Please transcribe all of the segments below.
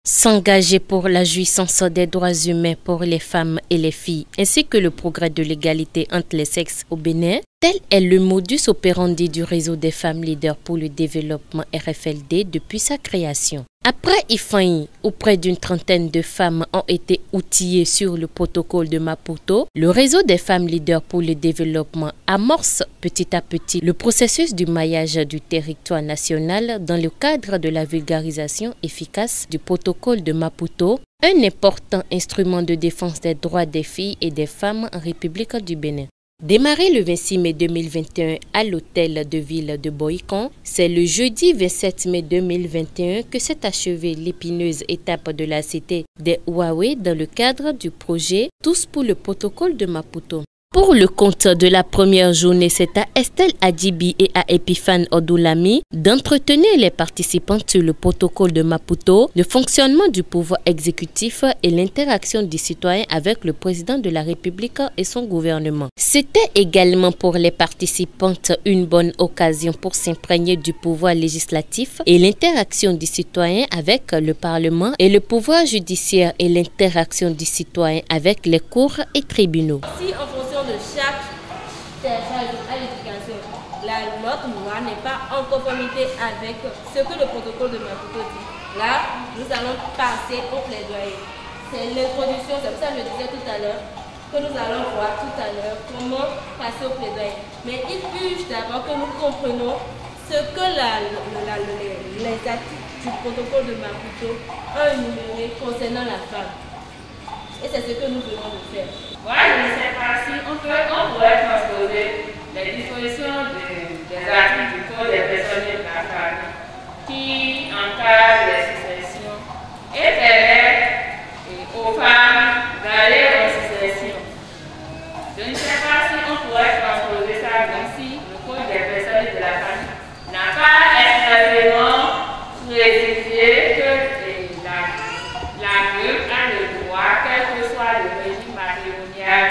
S'engager pour la jouissance des droits humains pour les femmes et les filles, ainsi que le progrès de l'égalité entre les sexes au Bénin, tel est le modus operandi du réseau des femmes leaders pour le développement RFLD depuis sa création. Après Ifaï, où près d'une trentaine de femmes ont été outillées sur le protocole de Maputo, le réseau des femmes leaders pour le développement amorce petit à petit le processus du maillage du territoire national dans le cadre de la vulgarisation efficace du protocole de Maputo, un important instrument de défense des droits des filles et des femmes en République du Bénin. Démarré le 26 mai 2021 à l'hôtel de ville de Boïcon, c'est le jeudi 27 mai 2021 que s'est achevée l'épineuse étape de la cité des Huawei dans le cadre du projet Tous pour le protocole de Maputo. Pour le compte de la première journée, c'est à Estelle Adibi et à Epiphane Odoulami d'entretenir les participants sur le protocole de Maputo, le fonctionnement du pouvoir exécutif et l'interaction des citoyens avec le président de la République et son gouvernement. C'était également pour les participantes une bonne occasion pour s'imprégner du pouvoir législatif et l'interaction des citoyens avec le Parlement et le pouvoir judiciaire et l'interaction des citoyens avec les cours et tribunaux. De chaque terrain à l'éducation, notre loi n'est pas en conformité avec ce que le protocole de Maputo dit. Là, nous allons passer au plaidoyer. C'est l'introduction, c'est pour ça que je disais tout à l'heure que nous allons voir tout à l'heure comment passer au plaidoyer. Mais il urge d'abord que nous comprenions ce que les articles du protocole de Maputo ont énuméré concernant la femme. Et c'est ce que nous venons de faire. Voilà, je ne sais pas si on pourrait transposer les dispositions des articles du Code des personnes de la famille qui encadrent les successions et permettent aux femmes d'aller en succession. Je ne sais pas si on pourrait transposer ça comme si le Code des personnes de la famille n'a pas expressément précisé que la veuve a le droit, quel que soit le régime matrimonial,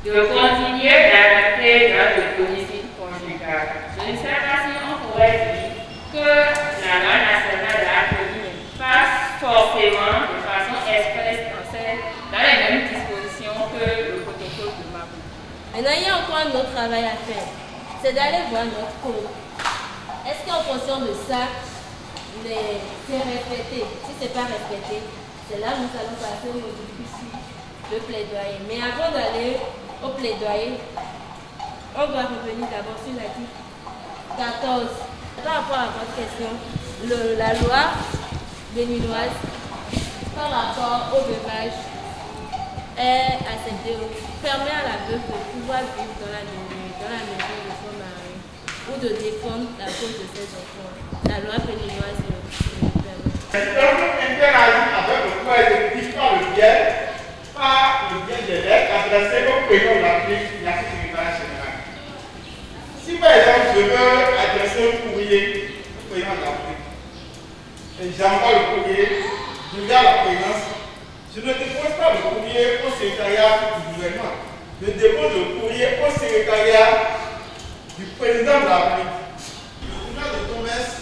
de continuer d'habiter dans le domicile conjugal. Je ne sais pas si on pourrait dire que la loi nationale de la commune passe forcément de façon expresse dans les mêmes dispositions que le protocole de Maputo. Maintenant, il y a encore un autre travail à faire, c'est d'aller voir notre code. Est-ce qu'en fonction de ça, c'est respecté? Si ce n'est pas respecté, c'est là que nous allons passer au difficile de plaidoyer. Mais avant d'aller au plaidoyer, on doit revenir d'abord sur l'article 14. Par rapport à votre question, la loi béninoise par rapport au veuvage est acceptée, permet à la veuve de pouvoir vivre dans la maison de son mari ou de défendre la cause de ses enfants. La loi béninoise le permet. Donc, interagir avec le pouvoir exécutif par le biais des lettres adressées au président de la secrétaire générale. Si par exemple je veux adresser un courrier au président de la République et j'envoie le courrier, je vais à la présidence, je ne dépose pas le courrier au secrétariat du gouvernement, je dépose le courrier au secrétariat du président de la République. Le tribunal de commerce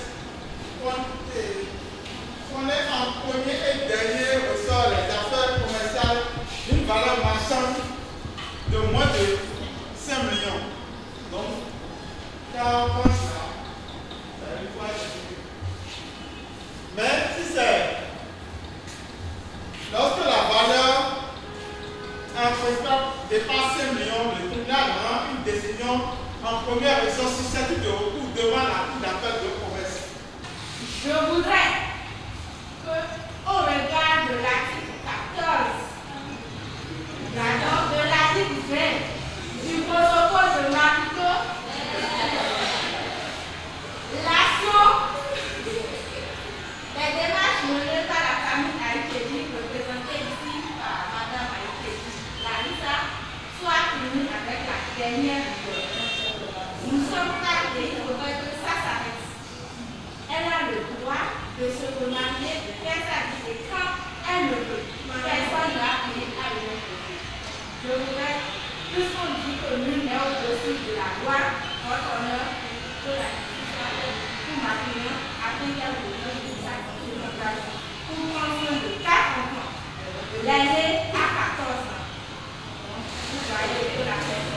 connaît en premier et dernier ressort les affaires commerciales d'une valeur marchande de moins de 5 millions. Donc, quand on voit ça, ça veut pas dire. Mais si c'est lorsque la valeur en question dépasse 5 millions, le tribunal rend une décision en première ressort susceptible de recours devant la cour d'appel de commerce. Je voudrais au regard de l'article 14, de l'article 20 du protocole de Maputo, l'action des démarches menées par la famille Aïkédi, représentée ici par Mme Aïkédi Larissa, soit punie avec la dernière rigueur. Nous sommes prêts et il faudrait que ça s'arrête. Elle a le droit de se se remarier, de faire sa vie, et quand elle ne veut, personne n'a appelé à l'autre. Je voudrais, puisqu'on dit que nul n'est au-dessus de la loi, votre honneur, que la justice soit faite pour ma cliente, afin qu'elle revienne de sa démocratie, pour prendre soin de 4 enfants, de l'année à 14 ans. Vous voyez que la personne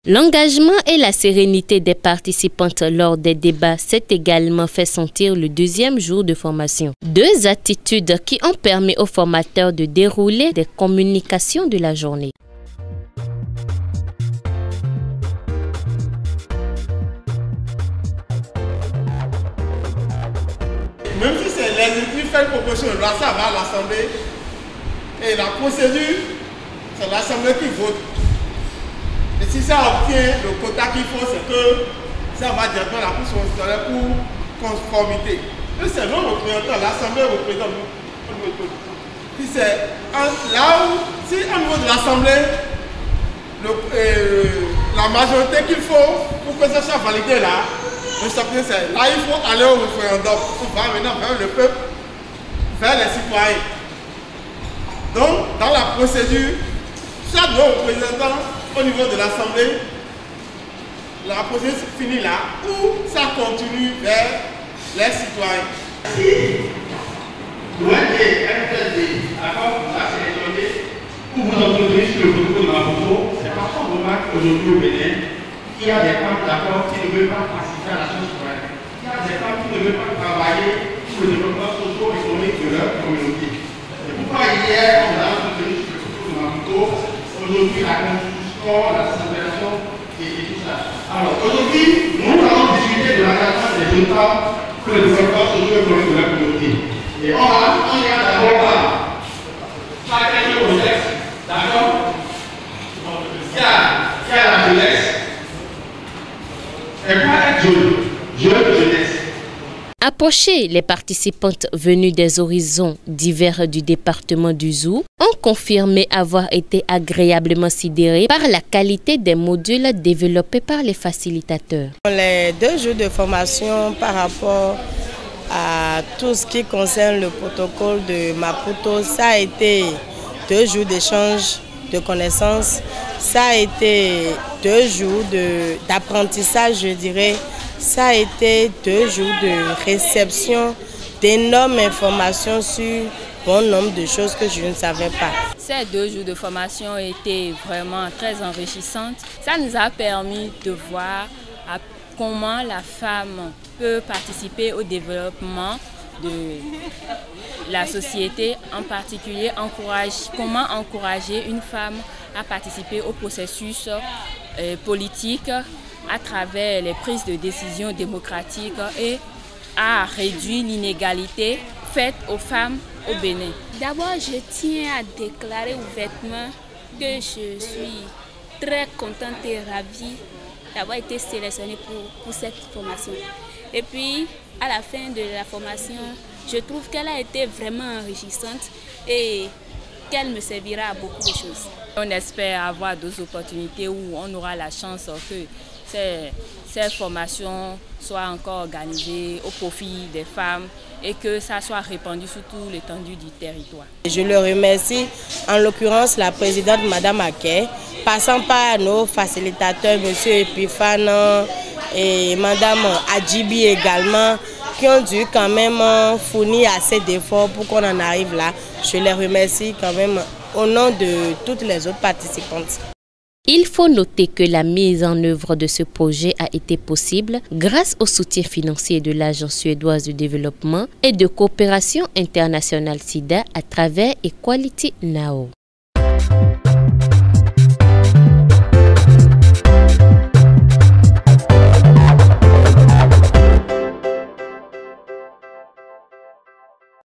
L'engagement et la sérénité des participantes lors des débats s'est également fait sentir le deuxième jour de formation. Deux attitudes qui ont permis aux formateurs de dérouler des communications de la journée. Même si c'est l'exécutif fait une proposition de loi, ça va à l'Assemblée. Et la procédure, c'est l'Assemblée qui vote. Et si ça obtient le quota qu'il faut, c'est que ça va directement à la Cour constitutionnelle pour conformité. Et c'est nos représentants, l'Assemblée représente nous. Si c'est là où, si au niveau de l'Assemblée, la majorité qu'il faut pour que ça soit validé là, là il faut aller au référendum pour voir maintenant vers le peuple, vers les citoyens. Donc, dans la procédure, chaque représentant au niveau de l'Assemblée, la procédure finit là, ou ça continue vers les citoyens. Si l'ONG MFLD accorde la sélectionné pour vous entretenir sur le protocole de la photo, c'est parce qu'on remarque aujourd'hui au Bénin qu'il y a des femmes d'accord qui ne veulent pas participer à la chose citoyenne. Il y a des femmes qui ne veulent pas travailler pour le développement socio-économique de leur communauté. C'est pourquoi hier, on a entretenu sur le protocole de la photo, aujourd'hui la constitution, la célébration et tout ça. Alors aujourd'hui, nous allons discuter de l'engagement des jeunes femmes pour le développement socio-économique de la communauté. Et on ira d'abord par chacun de vos textes, d'accord? Il y a la jeunesse. Et quoi être jeunesse? Approchées, les participantes venues des horizons divers du département du Zou ont confirmé avoir été agréablement sidérées par la qualité des modules développés par les facilitateurs. Les 2 jours de formation par rapport à tout ce qui concerne le protocole de Maputo, ça a été 2 jours d'échange de connaissances, ça a été 2 jours d'apprentissage, je dirais. Ça a été 2 jours de réception d'énormes informations sur bon nombre de choses que je ne savais pas. Ces 2 jours de formation ont été vraiment très enrichissantes. Ça nous a permis de voir comment la femme peut participer au développement de la société, en particulier comment encourager une femme à participer au processus politique à travers les prises de décision démocratiques et à réduire l'inégalité faite aux femmes au Bénin. D'abord, je tiens à déclarer ouvertement que je suis très contente et ravie d'avoir été sélectionnée pour cette formation. Et puis, à la fin de la formation, je trouve qu'elle a été vraiment enrichissante et qu'elle me servira à beaucoup de choses. On espère avoir d'autres opportunités où on aura la chance que ces formations soient encore organisées au profit des femmes et que ça soit répandu sur tout l'étendue du territoire. Je le remercie, en l'occurrence la présidente Madame Aké, passant par nos facilitateurs, M. Epifane et Madame Adjibi également, qui ont dû quand même fournir assez d'efforts pour qu'on en arrive là. Je les remercie quand même au nom de toutes les autres participantes. Il faut noter que la mise en œuvre de ce projet a été possible grâce au soutien financier de l'Agence suédoise de développement et de coopération internationale SIDA à travers Equality Now.